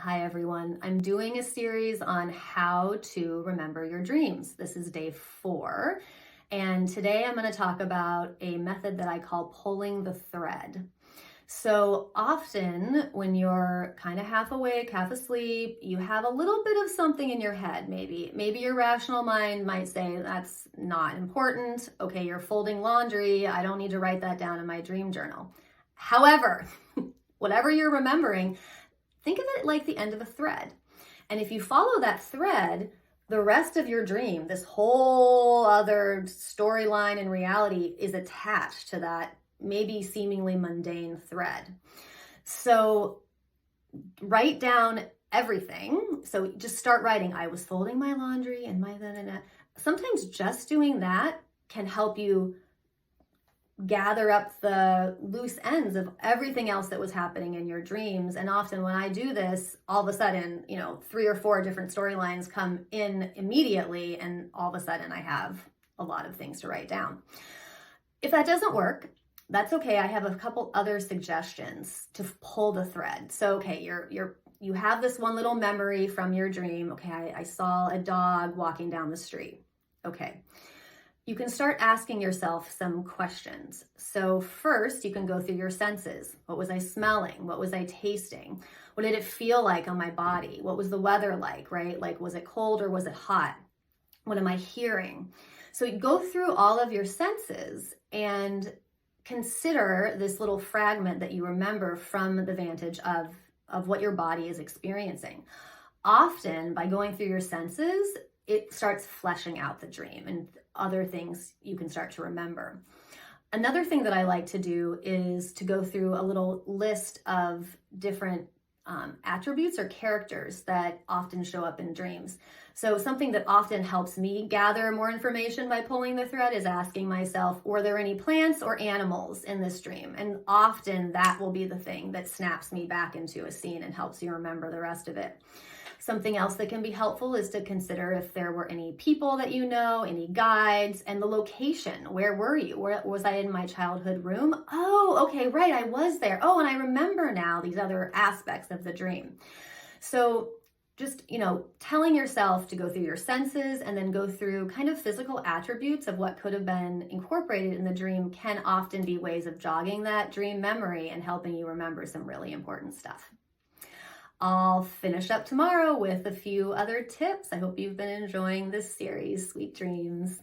Hi everyone. I'm doing a series on how to remember your dreams. This is day 4, and today I'm going to talk about a method that I call pulling the thread. So often when you're kind of half awake, half asleep, you have a little bit of something in your head. Maybe your rational mind might say that's not important. Okay, you're folding laundry. I don't need to write that down in my dream journal. However, whatever you're remembering, think of it like the end of a thread. And if you follow that thread, the rest of your dream, this whole other storyline and reality is attached to that maybe seemingly mundane thread. So write down everything. So just start writing, I was folding my laundry and my Sometimes just doing that can help you gather up the loose ends of everything else that was happening in your dreams. And often when I do this, all of a sudden, 3 or 4 different storylines come in immediately, and all of a sudden I have a lot of things to write down. If that doesn't work, that's okay. I have a couple other suggestions to pull the thread. So, okay, you have this one little memory from your dream. Okay, I saw a dog walking down the street. Okay. You can start asking yourself some questions. So first, you can go through your senses. What was I smelling? What was I tasting? What did it feel like on my body? What was the weather like, right? Like, was it cold or was it hot? What am I hearing? So you go through all of your senses and consider this little fragment that you remember from the vantage of what your body is experiencing. Often, by going through your senses, it starts fleshing out the dream and other things you can start to remember. Another thing that I like to do is to go through a little list of different attributes or characters that often show up in dreams. So something that often helps me gather more information by pulling the thread is asking myself, were there any plants or animals in this dream? And often that will be the thing that snaps me back into a scene and helps you remember the rest of it. Something else that can be helpful is to consider if there were any people that you know, any guides, and the location. Where were you? Where was I in my childhood room? Oh, okay, right, I was there. Oh, and I remember now these other aspects of the dream. So just, telling yourself to go through your senses and then go through kind of physical attributes of what could have been incorporated in the dream can often be ways of jogging that dream memory and helping you remember some really important stuff. I'll finish up tomorrow with a few other tips. I hope you've been enjoying this series. Sweet dreams.